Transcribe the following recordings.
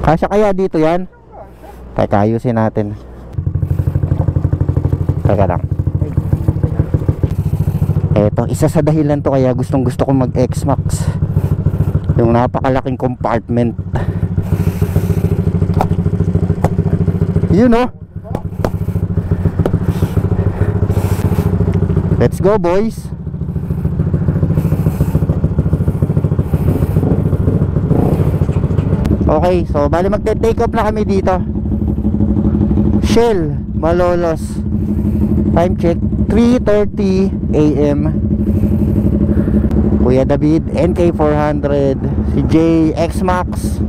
Kasya kaya dito yan? Teka, ayusin natin. Teka lang. Eto, isa sa dahilan to kaya gustong gusto kong mag X-Max, yung napakalaking compartment. You know. Let's go, boys. Okay, so bali magte-take off na kami dito. Shell, Malolos. Time check 3:30 AM. Kuya David, NK400, si J, X-Max,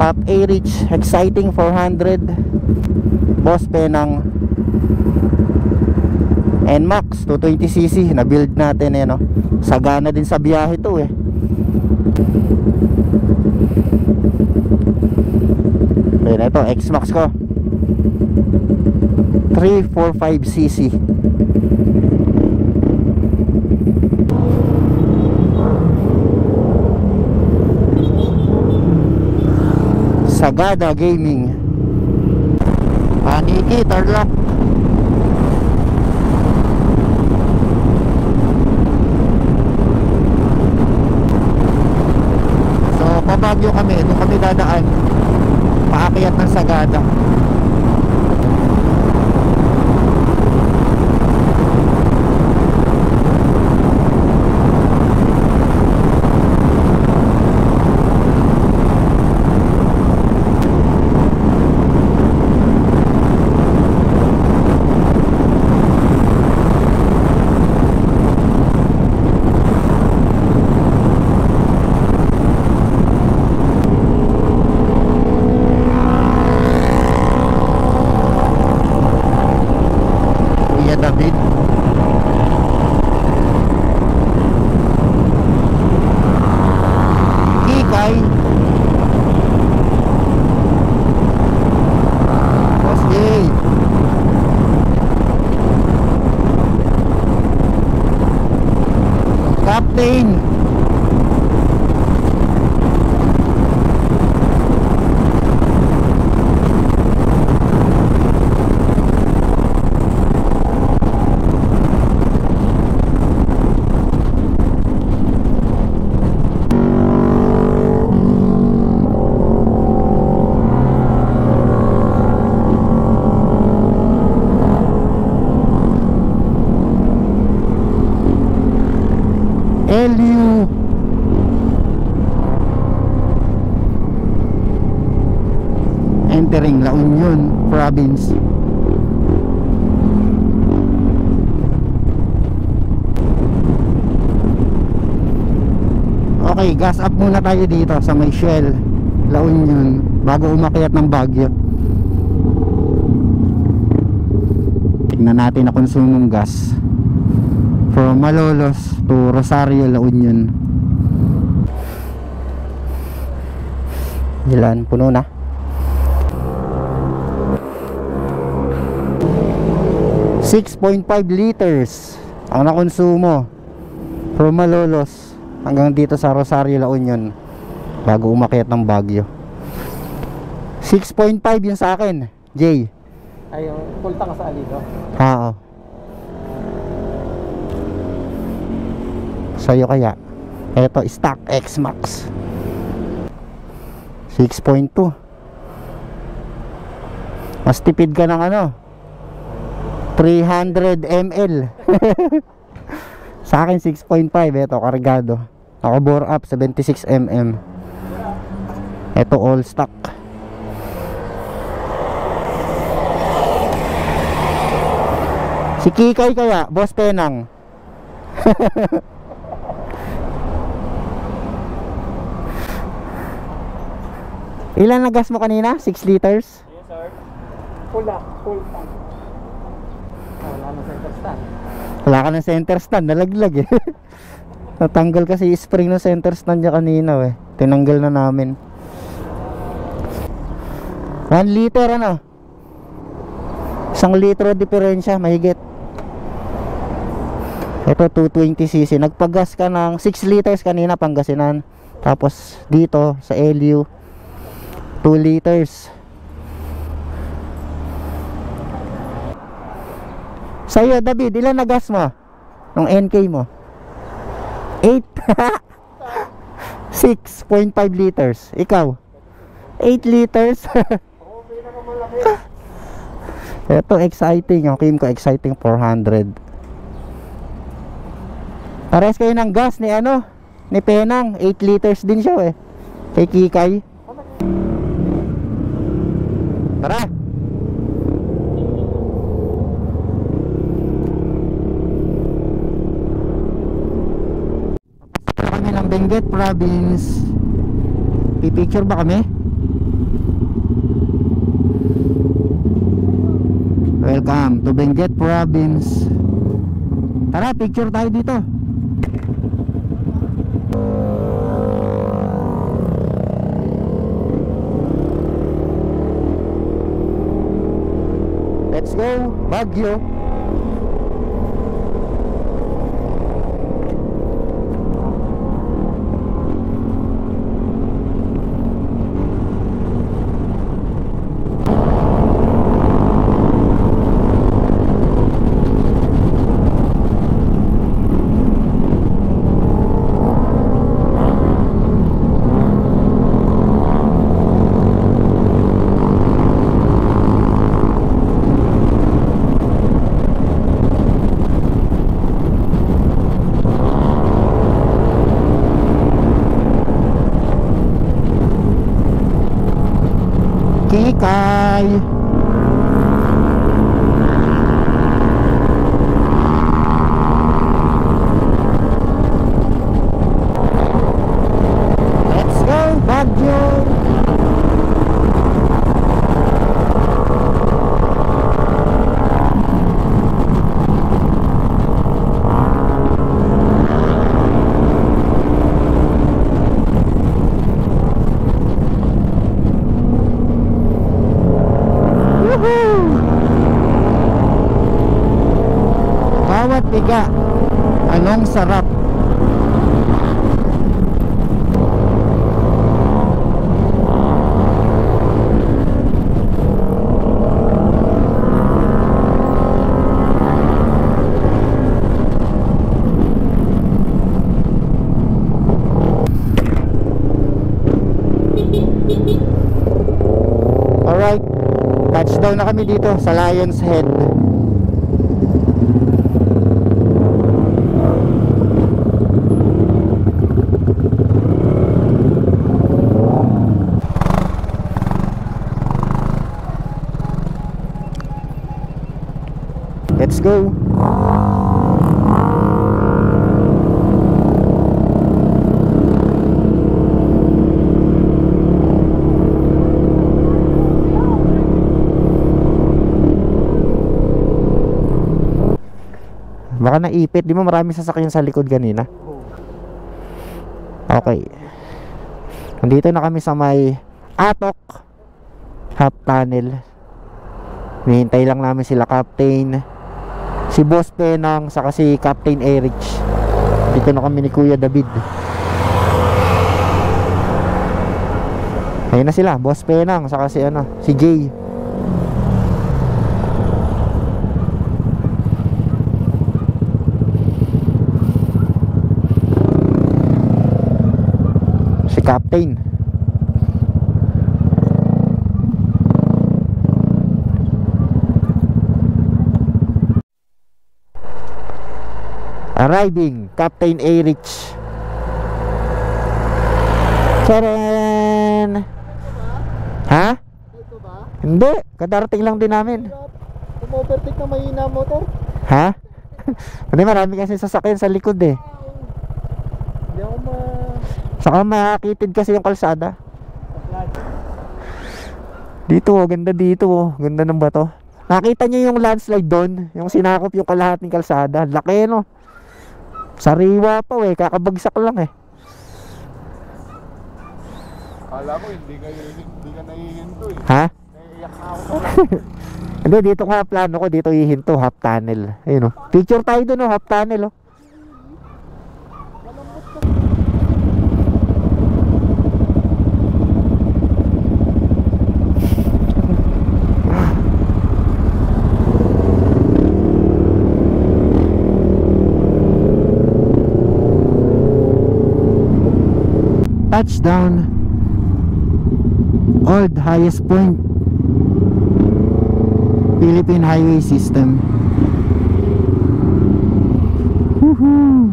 Cap A-Rich, Exciting 400, Boss Penang, NMAX 220cc na build natin no. Sagana din sa biyahe to eh. Ayan, ito X-Max ko 345cc. Sagada Gaming, Paniki, Tarlac. So pabagyo kami, doon kami dadaan, paakyat ng Sagada. David, Kikay, Boss J, Captain, LU, entering La Union Province. Okay, gas up muna tayo dito sa may Shell, La Union, bago umakyat ng Baguio. Tignan natin na konsumong gas from Malolos to Rosario, La Union. Ilan? Puno na. $6.5 liters ang nakonsumo from Malolos hanggang dito sa Rosario, La Union bago umakyat ng Baguio. 6.5 yun sa akin, Jay. Ay, full tank sa aligo? Oo. Sa'yo kaya? Eto, stock X-Max 6.2. Mas tipid ka ng ano 300 ml. Sa akin 6.5. Eto, kargado. Ako bore up 76 mm. Eto, all stock. Si Kikay kaya, Boss Penang. Ilan na gas mo kanina? 6 liters? Yes sir. Full tank. Wala na center stand. Wala ka ng center stand, nalaglag eh. Natanggal kasi spring ng center stand niya kanina eh. Tinanggal na namin. 1 liter ano? 1 litro diferensya, mahigit. Ito 220cc. Nagpagas ka ng 6 liters kanina Pangasinan. Tapos dito sa LU 2 liters. Sa'yo, David, ilan na gas mo? Nung NK mo? 8. 6.5 liters. Ikaw? 8 liters. Ito, exciting. Yung Kimco exciting 400. Pares kayo ng gas ni ano? Ni Penang. 8 liters din siya eh. Kay Kikay. Tara. Kami ng Benguet Province. Pipicture ba kami? Welcome to Benguet Province. Tara, picture tayo dito. Let's go, Baguio. Kikay. Let's go, Baguio. Bawat biga, anong sarap. Alright, touchdown na kami dito sa Lion's Head. Let's go. Baka naipit, di mo maraming sasakyan sa likod kanina. Okay. Nandito na kami sa may Atok Half Tunnel. Hinihintay lang namin sila Captain, si Boss Penang, saka si Captain Erich. Dito na kami ni Kuya David. Ayun na sila, Boss Penang, saka si ano, si Jay. Si Captain. Arriving, Captain Erich. Charan! Ha? Ito ba? Hindi, kadarating lang din namin. Umovertake na mahina motor. Ha? Hindi, marami kasi sasakyan sa likod eh. Hindi ako Saka makakitid kasi yung kalsada. Dito oh, ganda dito oh. Ganda ng bato. Nakita niyo yung landslide doon? Yung sinakop yung kalahating kalsada. Laki no? Sariwa pa eh, kakabagsak lang eh. Kala ko hindi ka nahihinto eh. Ha? Naiiyak na ako. Hindi, dito nga plano ko, dito ihinto, half tunnel. Ayun oh. Picture tayo doon oh, half tunnel oh. Touchdown. Old highest point. Philippine Highway System. Woohoo!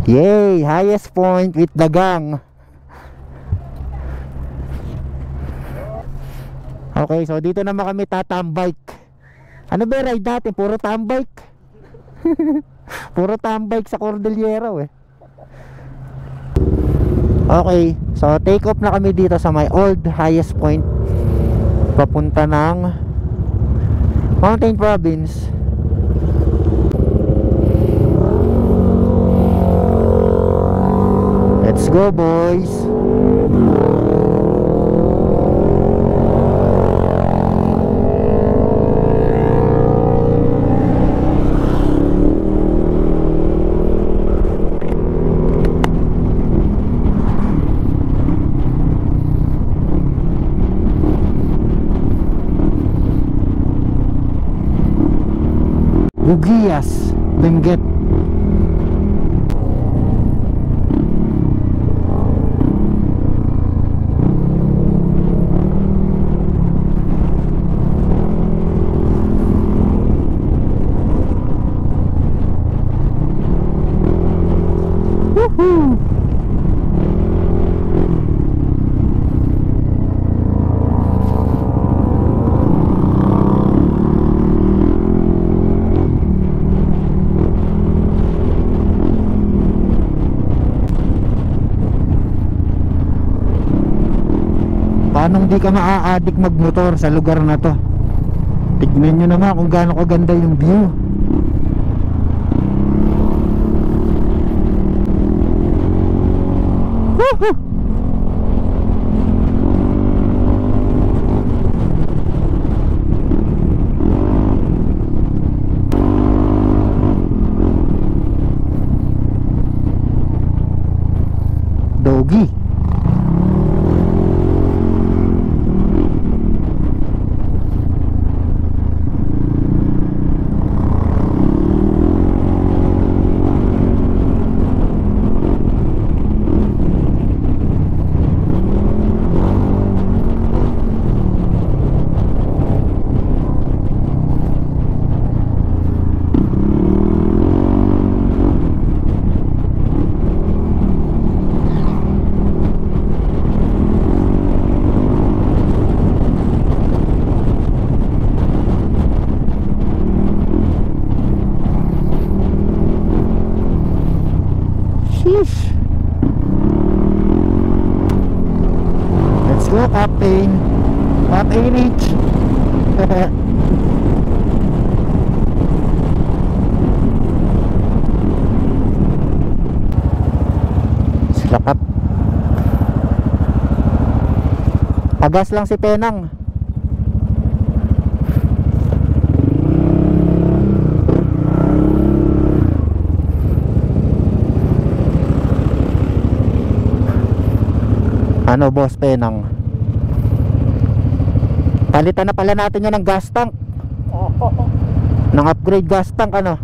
Yay! Highest point with the gang. Okay, so dito naman kami tatambike. Ano ba ride natin? Puro tambike. Puro tambike sa Cordillera eh. Okay, so take off na kami dito sa my old highest point. Papunta ng Mountain Province. Let's go, boys. Bugias, Benguet. Woohoo! Paano hindi ka maa-addict magmotor sa lugar na to? Tignan nyo naman kung gaano kaganda yung view. Woohoo! Doggy. Sheesh. Let's go, Captain. Captain H. Silakap. Pagas lang si Penang. Ano, boss Penang? Palitan na pala natin yan ng gas tank. Ng upgrade gas tank, ano?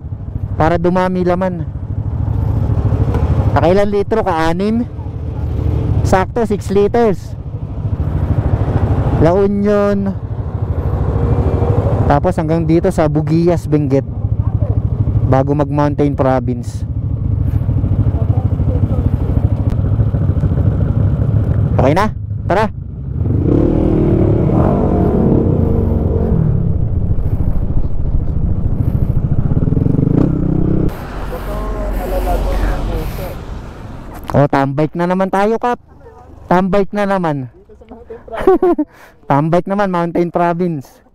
Para dumami laman. Nakailan litro ka? 6? Sakto, 6 liters. La Union. Tapos hanggang dito sa Bugias, Benguet, bago mag Mountain Province. Okay na? Tara. Oh, tambike na naman tayo, Kap. Tambike na naman. Tambike naman, Mountain Province.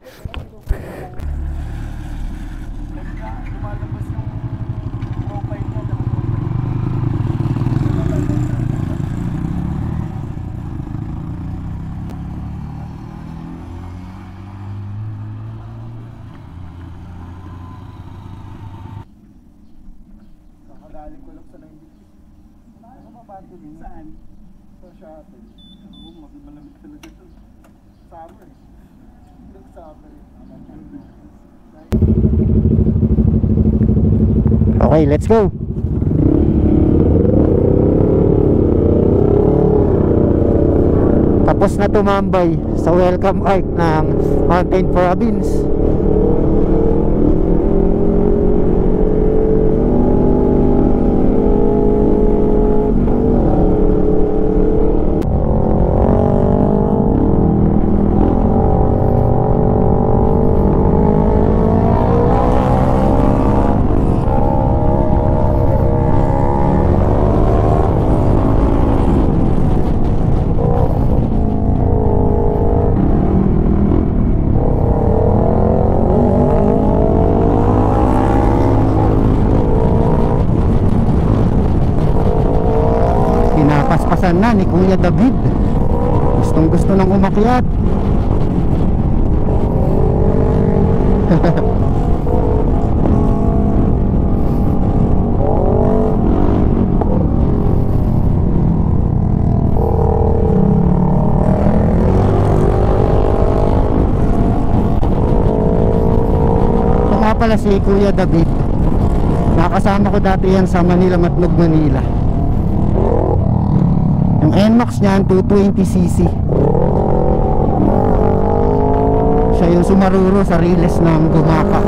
Galing ko lang sa 90. Ano ba ba ito? Saan? Sa sa atin. Oo, malamig talaga ito. Summer eh. Nag-summer eh. Okay, let's go. Tapos na tumambay sa welcome arc ng Mountain Province. Pinapaspasan na ni Kuya David. Gustong gusto nang umakyat. Ito nga pala si Kuya David. Nakasama ko dati yan sa Manila Matnog, Manila. Yung NMAX niyan 220cc. Siya yung sumaruro sa riles ng Gumaka.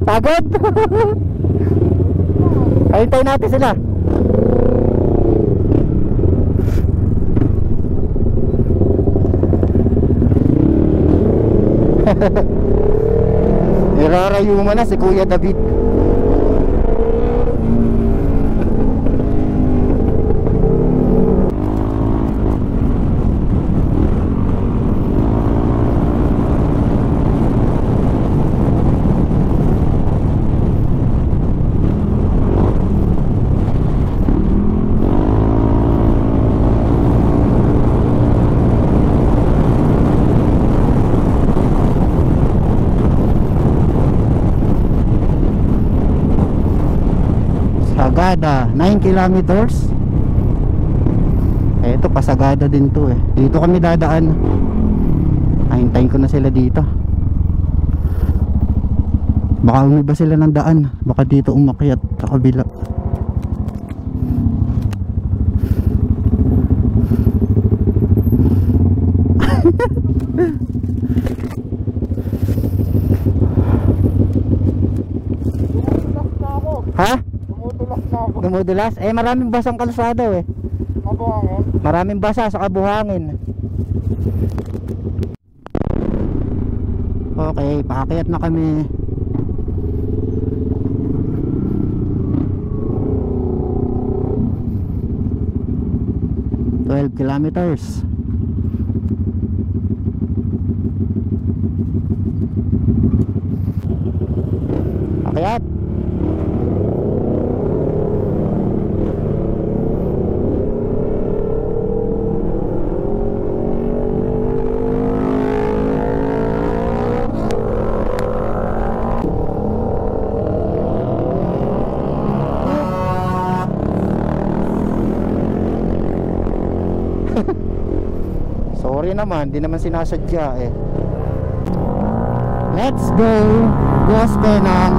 Pagod. Hintay natin sila. Irarayuma na si Kuya David. Sagada 9 kilometers. Ito pasagada din to eh. Dito kami dadaan. Hintayin ko na sila dito. Baka umiba sila ng daan. Baka dito umakyat sa kabila. Ha? Dumudulas? Eh maraming basang kalsada eh. Mabuhangin? Maraming basa sa kabuhangin. Okay, paakyat na kami. Kilometers. Akyat. Sorry naman, di naman sinasadya eh. Let's go, Boss Penang.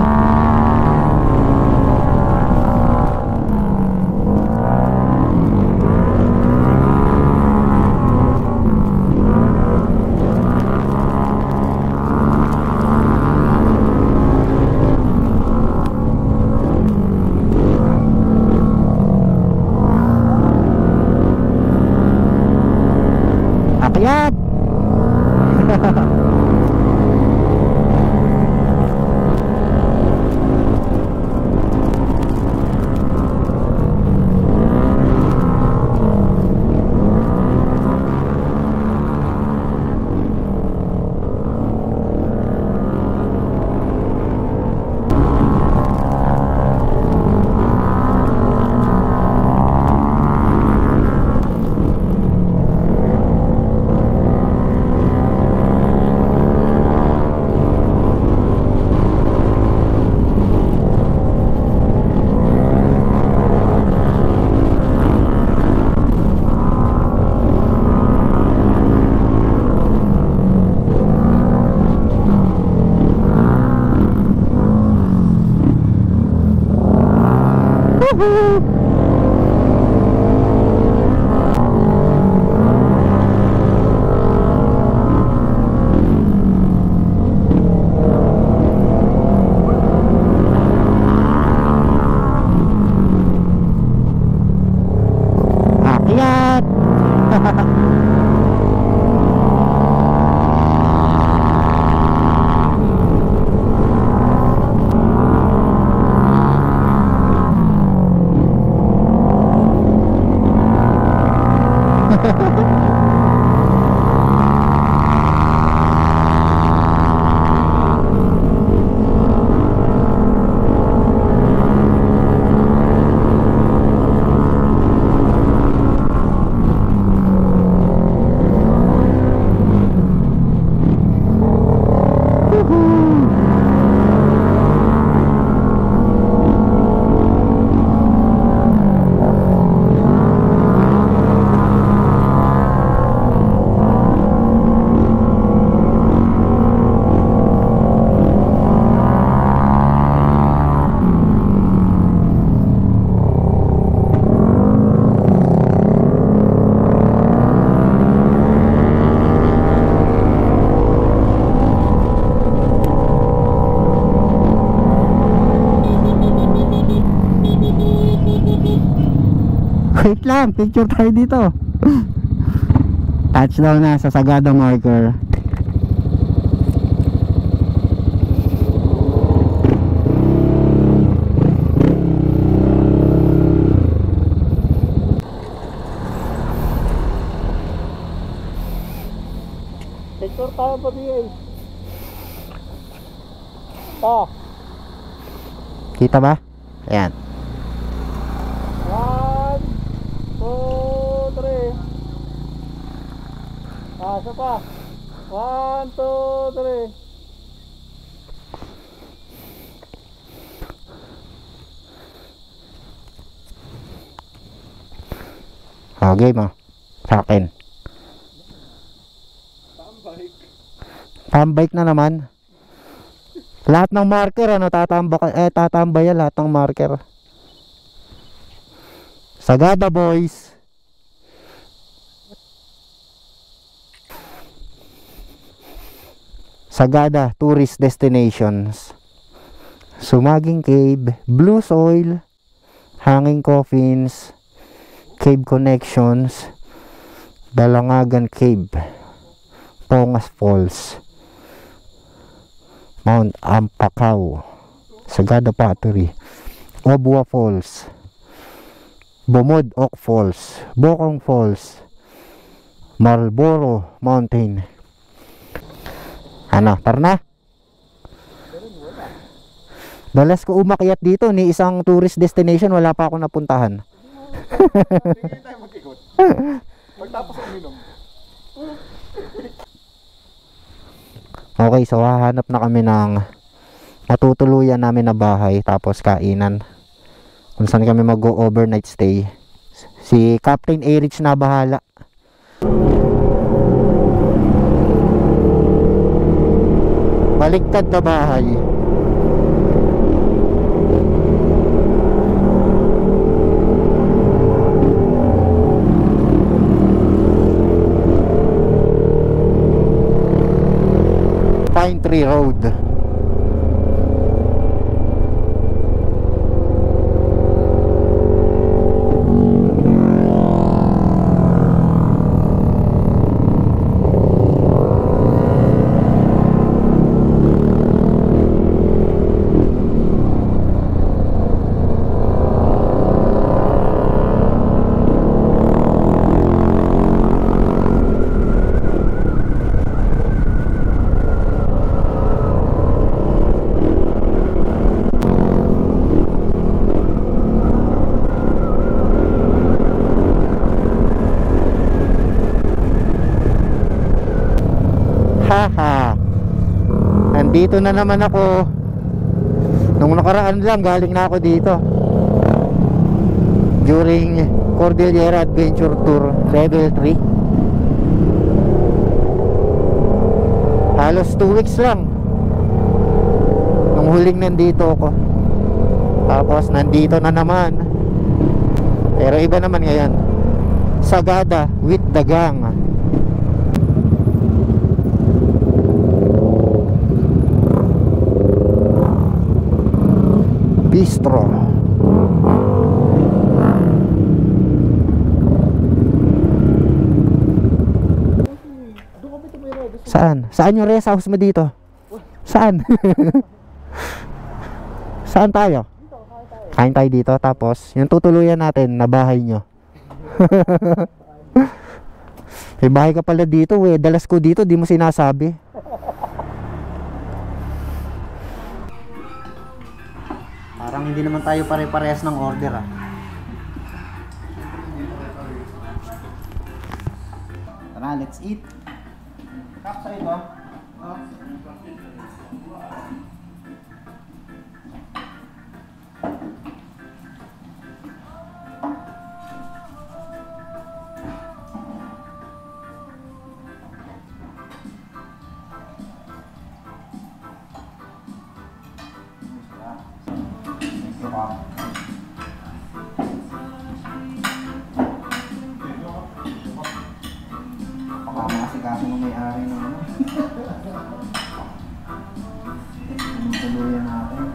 Akyat. Wait lang, picture tayo dito. Touchdown na sa Sagada marker. Picture tayo pa diyan. Pa. Kita ba? Ayan. 1, 2, 3. Isa pa. 1, 2, 3. Okay mo. Sa akin. Tambike na naman. Lahat ng marker ano tatambay lahat ng marker. Sagada boys. Sagada tourist destinations. Sumaging Cave, Blue Soil, Hanging Coffins, Cave Connections, Dalangagan Cave, Pongas Falls, Mount Ampakaw, Sagada Pottery, Obwa Falls, Bumod Oak Falls, Bokong Falls, Marlboro Mountain. Ano, tara na. Dalas ko umakyat dito ni isang tourist destination, wala pa ako napuntahan. Hindi tayo mag-ikot. Pagtapos ang minom. Okay, so hahanap na kami ng matutuluyan namin na bahay, tapos kainan. Kung saan kami mag-overnight stay. Si Captain Erich na bahala. Baliktad na bahay. Pine Tree Road. Haha. Nandito na naman ako. Nung nakaraan lang galing na ako dito. During Cordillera Adventure Tour Level 3. Halos 2 weeks lang nung huling nandito ako. Tapos nandito na naman. Pero iba naman ngayon. Sagada with dagang. Bistro. Doon kami tumira. Saan? Saan yung rest house mo dito? Saan? Saan tayo? Kain tayo dito. Tapos, yung tutuluyan natin na bahay nyo. May bahay ka pala dito eh. Dalas ko dito, di mo sinasabi. Parang hindi naman tayo pare-parehas ng order ah. Tara, let's eat. Kap sa ito. Kasi nung may-ari ng ano. Anong tuluyan natin?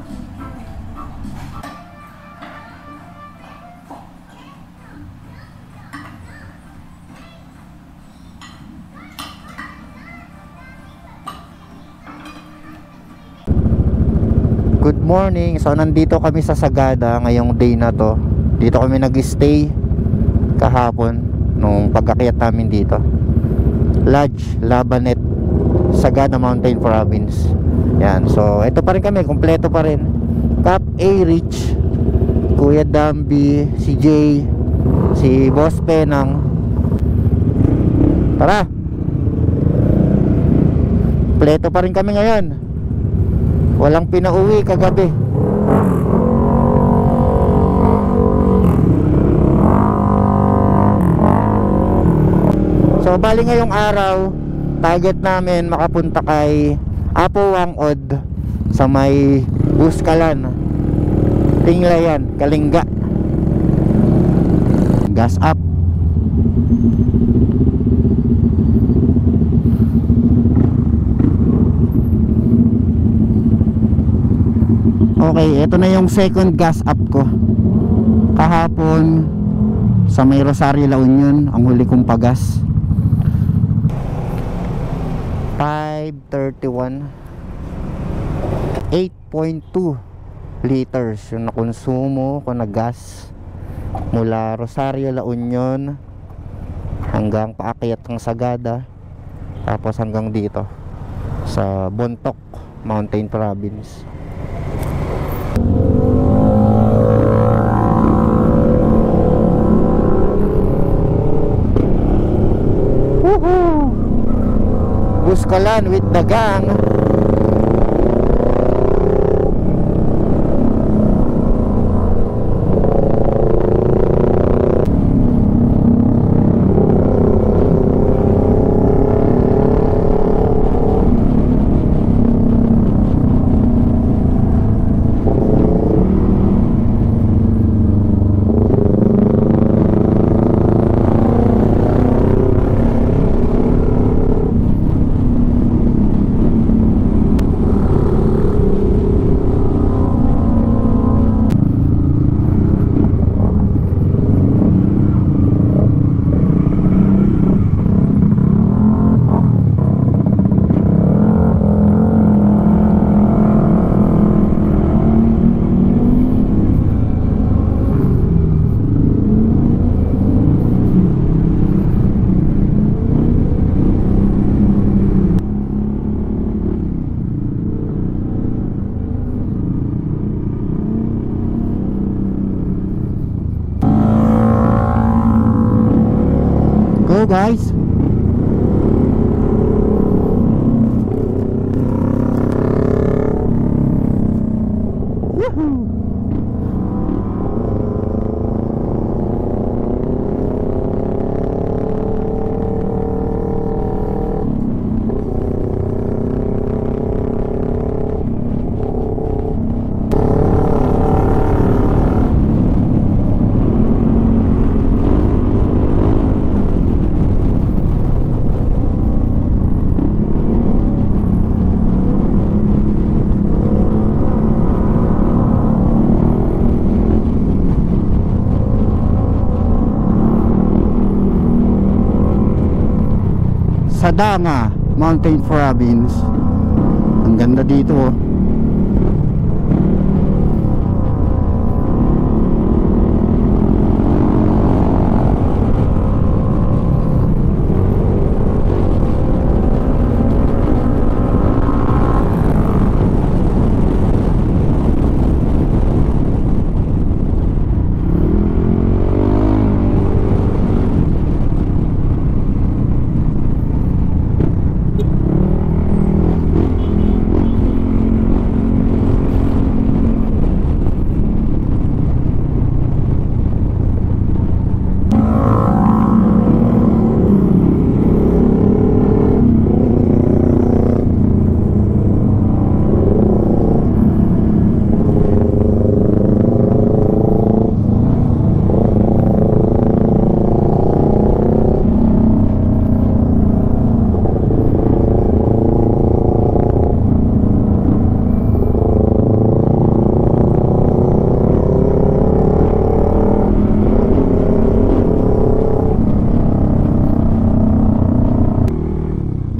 Good morning. So nandito kami sa Sagada ngayong day na to. Dito kami nag-stay kahapon nung pag-akyat namin dito. Lodge Labanet, Sagada Mountain Province. Yan. So ito pa rin kami, kompleto pa rin. Cap A Rich, Kuya Dambi, si Jay, si Boss Penang. Tara. Kompleto pa rin kami ngayon. Walang pinauwi kagabi. So bali ngayong araw, target namin makapunta kay Apo Wangod sa may Buskalan, Tinglayan, Kalinga. Gas up. Okay, ito na yung second gas up ko. Kahapon sa may Rosario La Union, ang huli kong pagas. 531, 8.2 liters yung nakonsumo ko na gas mula Rosario La Union hanggang paakyat ng Sagada, tapos hanggang dito sa Bontoc Mountain Province. Buskalan with the gang. Go guys. Woohoo. Sadanga Mountain Province. Ang ganda dito oh.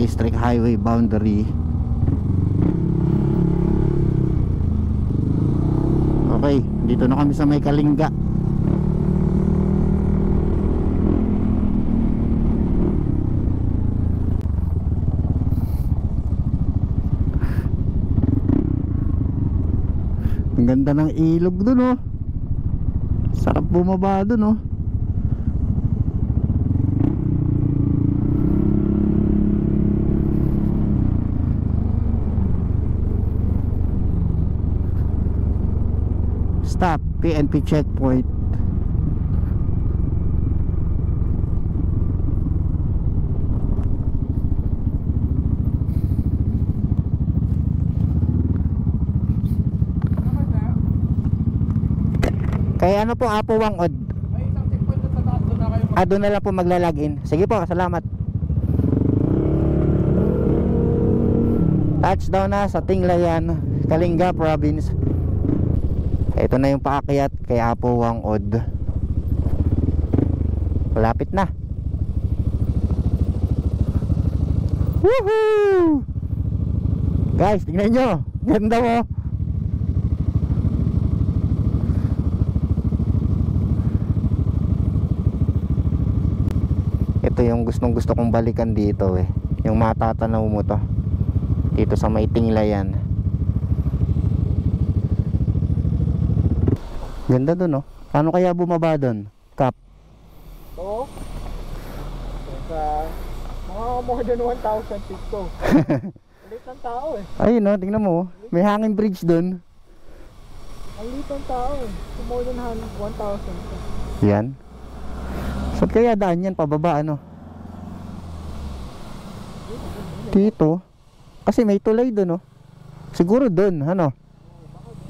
District Highway boundary. Okay, dito na kami sa may Kalinga. Ang ganda ng ilog dun oh. Sarap bumaba dun oh. Stop, PNP checkpoint. Kaya ano po, Apo Wangod? May isang checkpoint doon sa taas, doon na kayo. Doon na lang po maglalagin. Sige po, salamat. Touchdown na sa Tinglayan, Kalinga Province. Ito na yung paakyat kay Apo Wangod. Malapit na. Woohoo! Guys, tingnan nyo. Ganda mo. Ito yung gustong gusto kong balikan dito eh. Yung matatanaw mo to. Dito sa may Tinglayan. Ganda dun oh. Paano kaya bumaba dun? Kap? Oo. Sa mga more than 1,000 feet to. Ulit ng tao eh. Ayun oh, tingnan mo. May hanging bridge dun. Ang liit ng tao eh. So more than 1,000. Yan. Saan kaya daan yan? Pababa ano? Dito. Kasi may tulay dun oh. Siguro dun, ano?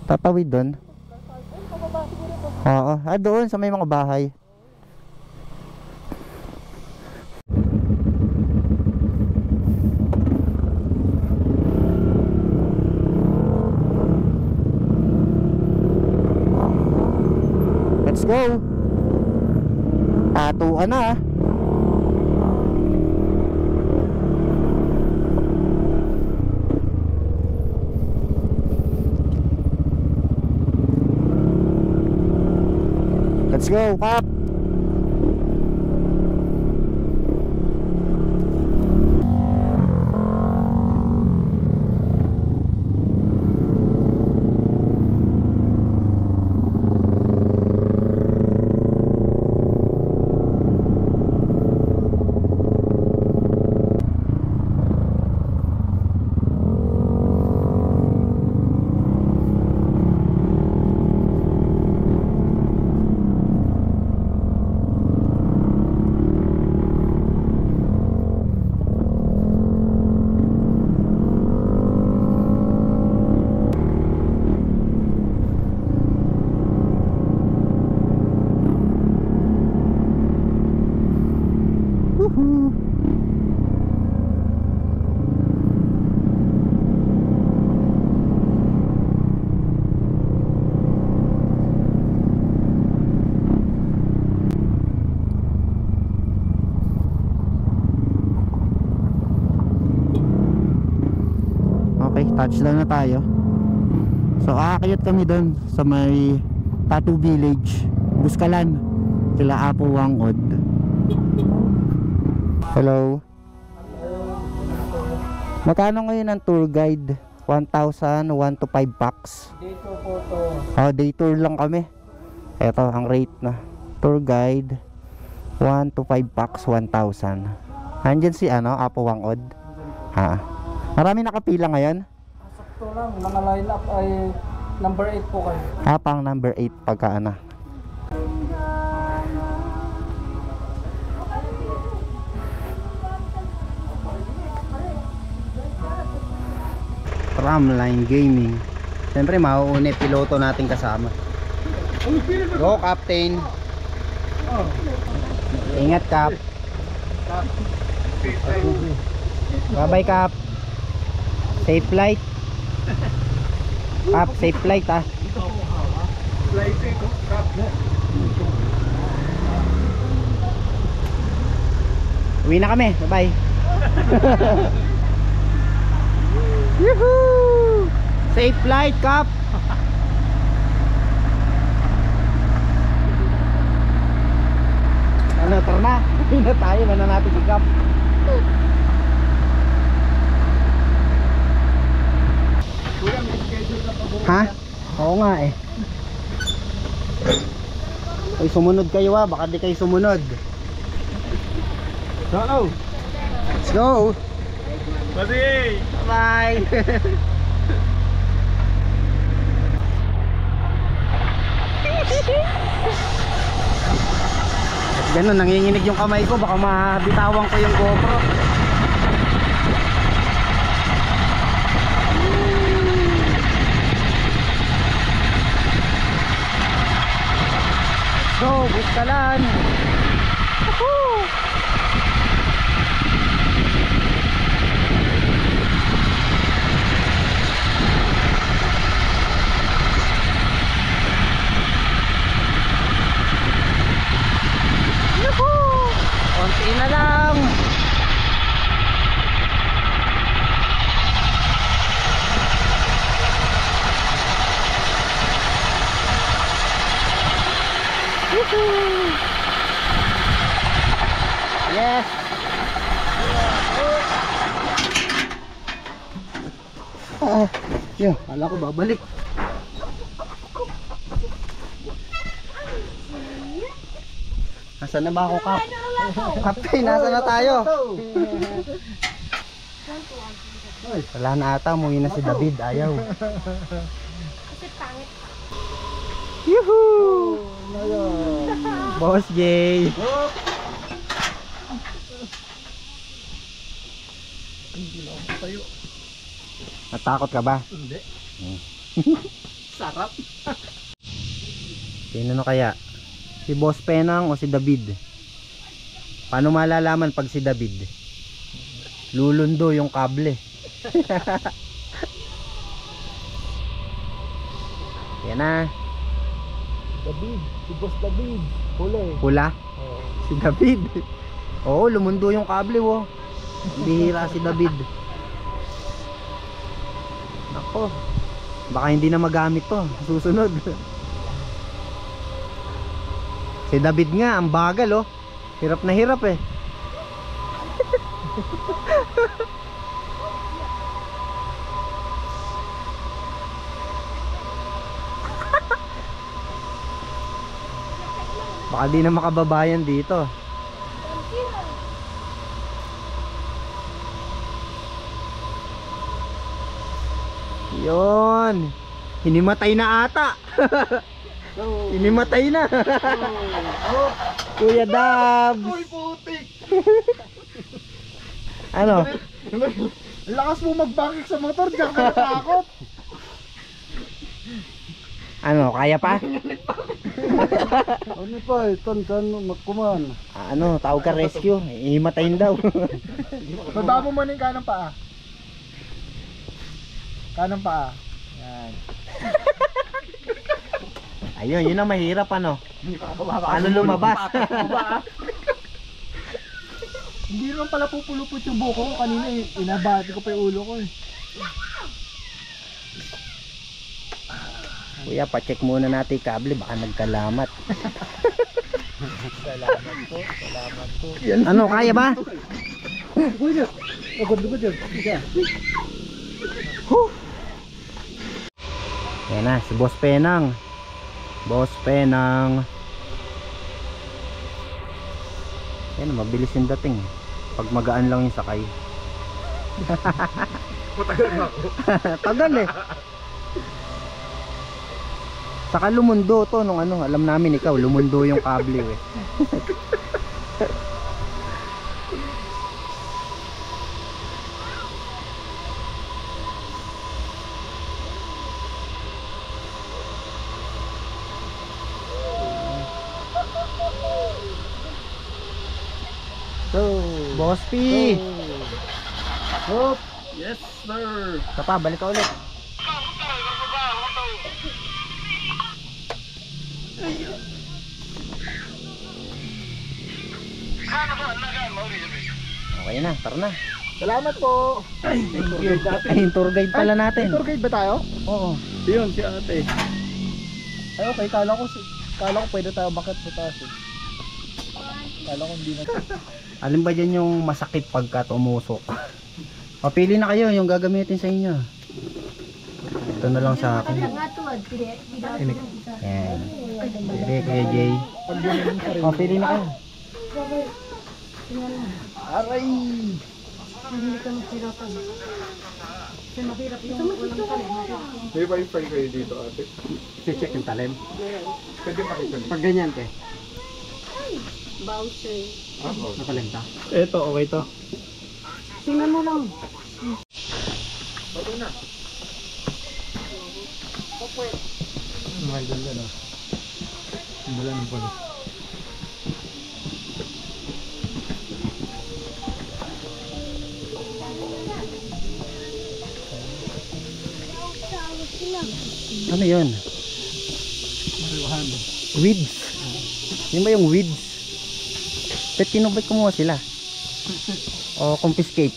Tatawid dun. Oo, doon sa may mga bahay. Let's go. Tatuan na. Let's go, Kap. touchdown na tayo. So aakyat kami doon sa may Tattoo Village, Buskalan, sila Apo Wangod. Hello. Magkano ngayon ang tour guide? 1,000, 1 to 5 packs. Dito po to. Day tour lang kami. Ito ang rate na tour guide, 1 to 5 packs, 1,000. Andyan si Apo Wangod. Marami nakapila ngayon. Sakto lang, mga lineup ay number 8 po kayo. Pang number 8 pagka Tramline Gaming. Siyempre mauuna piloto natin kasama. Go Captain. Ingat Cap. Bye bye Cap. Safe flight. Cap, safe flight Uwi na kami. Bye bye. Yuhuu! Safe flight, Cap! Tara na. Uwi na tayo. Mana natin si Cap. Ha? Oo nga eh. Ay, sumunod kayo baka di kayo sumunod. Let's go! Bye! Bye! Ganun, nanginginig yung kamay ko, baka mabitawan ko yung GoPro. So, Buskalan. Woohoo! Konti na lang. Yes. Yun, kala ko babalik. Nasaan na ba ako, Cap? Captain, nasaan na tayo? Wala na ata, umuwi na si David, ayaw. Kasi pangit. Yuhuu! Boss Jay! Natakot ka ba? Hindi. Sarap. Sino na kaya? Si Boss Penang o si David? Paano malalaman pag si David? Lulundo yung kable. Yan na. David, si Boss David. Huli. Pula? Si David. Oo, lumundo yung kable wo. Bihira si David. Nako. Baka hindi na magamit to susunod. Si David nga, ang bagal oh. Hirap na hirap eh. Baka di na makababayan dito. Yon. Hinimatay na ata. Hinimatay na. Kuya Dabs. Uy, putik! Ano? Lakas mo magbangik sa motor, diyan ka natakot. Ano, kaya pa? Ano pa, tan magkuman. Ano, tawag ka rescue. Himatayin daw. Baba mo muna yung kanang paa. Kanang paa. Yan. Ayun, yun ang mahirap ano. Paano lumabas? Hindi naman pala pupulupot yung buko ko. Kanina inabati ko pa yung ulo ko eh. Kuya, pacheck muna natin yung kable, baka nagkalamat. Salamat po. Salamat po. Ano, kaya ba? Yan na, si Boss Penang. Boss Penang. Yan, mabilis yung dating. Pag magaan lang yung sakay. Matagal na ako. Tagal eh. Saka lumundo to nung ano, alam namin ikaw, lumundo yung kable eh. Boss P. Hop. Yes, sir. Tapa, balik ka ulit. Okay na, tara na. Salamat po. Ay, yung tour guide pala natin. Tour guide ba tayo? Oo. Yun, si ate. Ay, okay. Kala ko pwede tayo bakit sa taas eh. Kala ko hindi na. Alin ba dyan yung masakit pagka tumusok? Papili na kayo yung gagamitin sa inyo. Ito na lang sa akin. Yan. Pili Kuya Jay. Papili na kayo. Aray! Hindi ka mahirapan. Kasi mahirap yung walang kalim. May wifi kayo dito ate? I-check yung talim. Pwede makita. Pag ganyan te. Voucher. Nakalimta. Ito, okay to. Tingnan mo lang. Bato na. May ganda na. Ang dala ng pala. Ano yun? Mariwahan. Weeds. Yun ba yung weeds? Pet kinubay kumuha sila. O confiscate.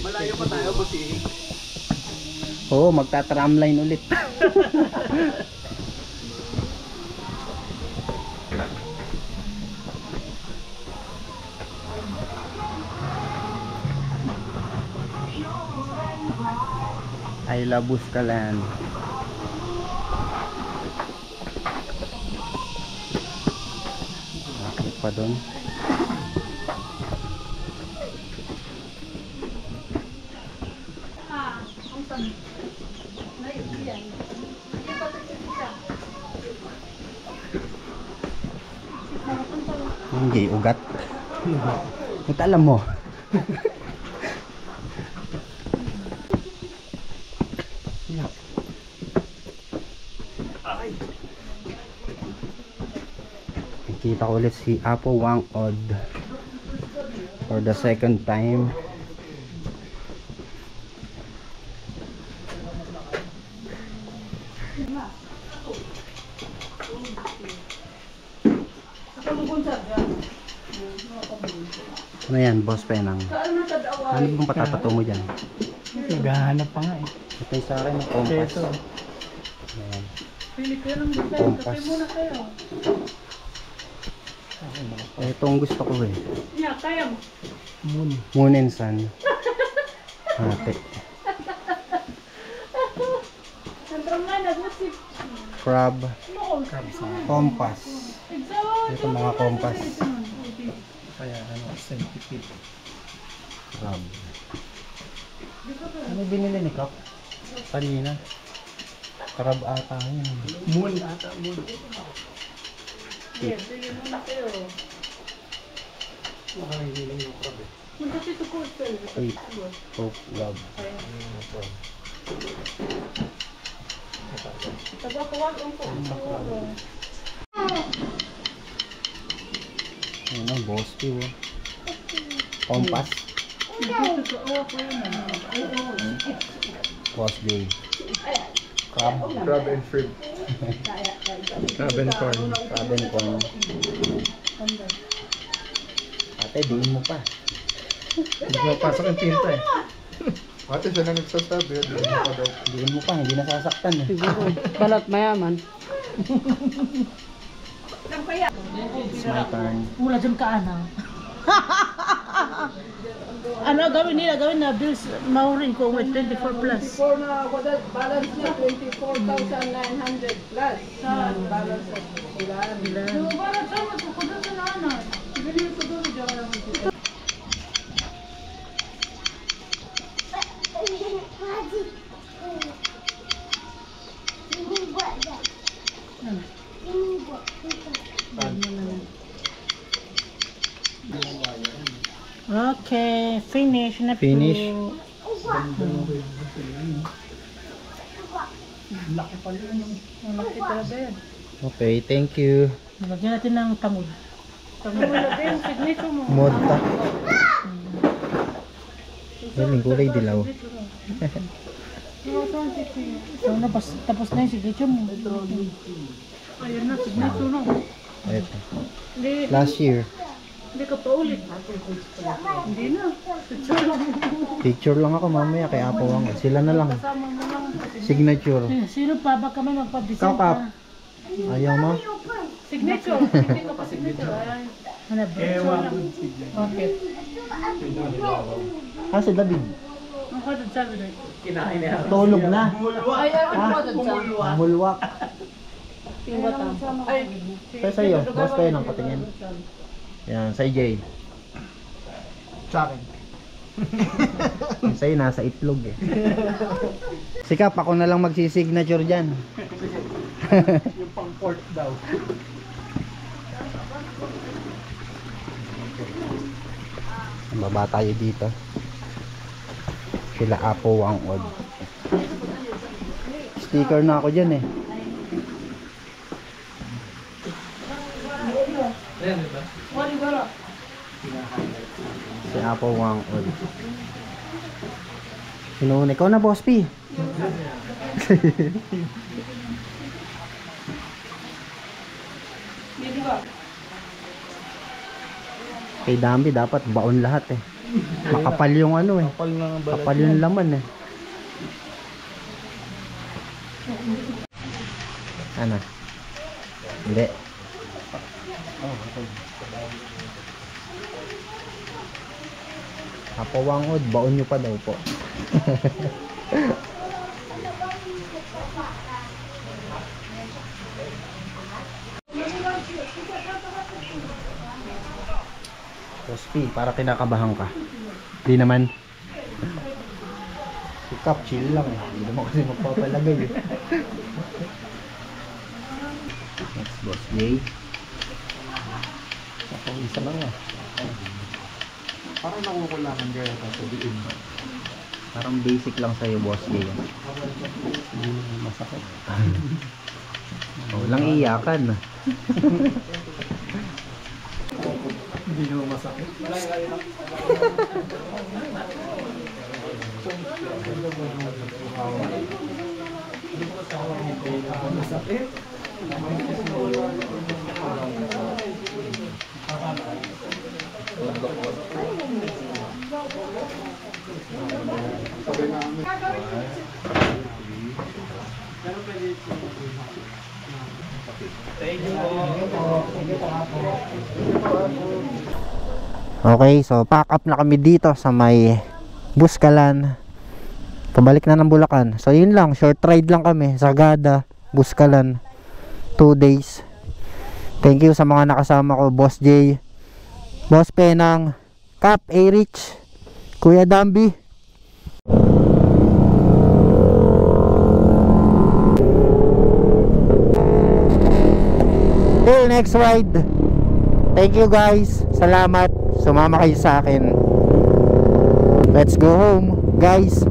Malayo pa tayo, busi. Oo, magta-tramline ulit. Ay labus kalan. Bakit pa doon? Hindi, ugat. Ito alam mo. Kita ko ulit si Apo Wang Od for the second time. Ano yan, Boss Penang? Ano bang patatato mo dyan? Naghahanap pa nga eh. Ito yung sa akin, ng compass. Ito. Ayan. Compass. Compass. Itong gusto ko eh. Yeah, kaya mo. Moon and Sun. Ate. Sandram nga, nag-usip. Crab. Compass. Ito mga compass. Kaya ano, centipede. Crab. Ano binili ni Kap? Kanina. Crab ata yun. Moon ata, moon. Sige, sige muna kayo. Nakahihili yung crab eh. Magkasi ito ko. Wait. Hope, love. Tagakuwag ang po. Ano, Boss P. Compass. Boss J. Crab. Crab and shrimp. Crab and corn. Crab and corn. Ate, diin mo pa. Hindi mapasok yung tinta eh. Ate, siya na nagsasabi. Diin mo pa, hindi nasasaktan eh. Siguro. Balat mayaman. It's my turn. Wala dyan ka, ana. Ano gawin nila? Gawin na bills maurin ko with 24 plus. Na balance niya 24,900 plus sa balance sa bilan. So, balance sa mga kukunan sa nanan. Bili ko doon dyan lang ito. Okay, finish na po. Finish. Malaki talaga yan. Okay, thank you. Nalagyan natin ng tamod. Tamod natin yung signature mo. Morta. Yung kulay dilaw. So, tapos na yung signature mo. Ayun na, signature na. Ito. Hindi, Last year. hindi ka pa ulit. Hindi na. Signature lang. Picture lang ako mamaya kay Apo Wang. Sila na lang. Kasama mo lang. Signature. Sino pa? Baka may magpabisita. Ikaw, Kap. Ayaw mo? Signature. Hindi ka pa signature. Ano ba? Okay. Ah, si David. Ang kadad sabi na. Tulog na. Ay, ano ba doon sa? Mulwak. Yung batang. Ay, Kaya sa'yo, boss kayo ng patingin. Yan, sa EJ. Sa akin. Sa'yo, nasa itlog eh. Sikap, ako na lang magsisignature dyan. Yung pang port daw. Baba tayo dito. Sila Apo Wang Od. Sticker na ako dyan eh. Si Apo Wang Od. Sinuun, ikaw na, Boss P. Kay Dambi dapat baon lahat eh. Makapal yung ano eh. Kapal na ng balat. Kapal yung laman eh. Ano? Hindi. Kapawangod, baon nyo pa daw po. Rospi, para kinakabahan ka. Di naman. Sikap, chill lang eh. Hindi naman kasi magpapalagay eh. Next, Boss Jay. Ako, isa lang ah. Parang nakukulangan kaya sasabihin. Parang basic lang sa'yo, Boss Jay. Hindi masakit. Walang iyakan. Hindi naman masakit. Okay, so pack up na kami dito sa may Buskalan. Pabalik na ng Bulacan. So yun lang, short ride lang kami. Sagada, Buskalan. 2 days. Thank you sa mga nakasama ko, Boss J, Boss Penang, Cap, A-Rich, Kuya Dambi. Till next ride. Thank you guys. Salamat. Sumama kayo sa akin. Let's go home, guys.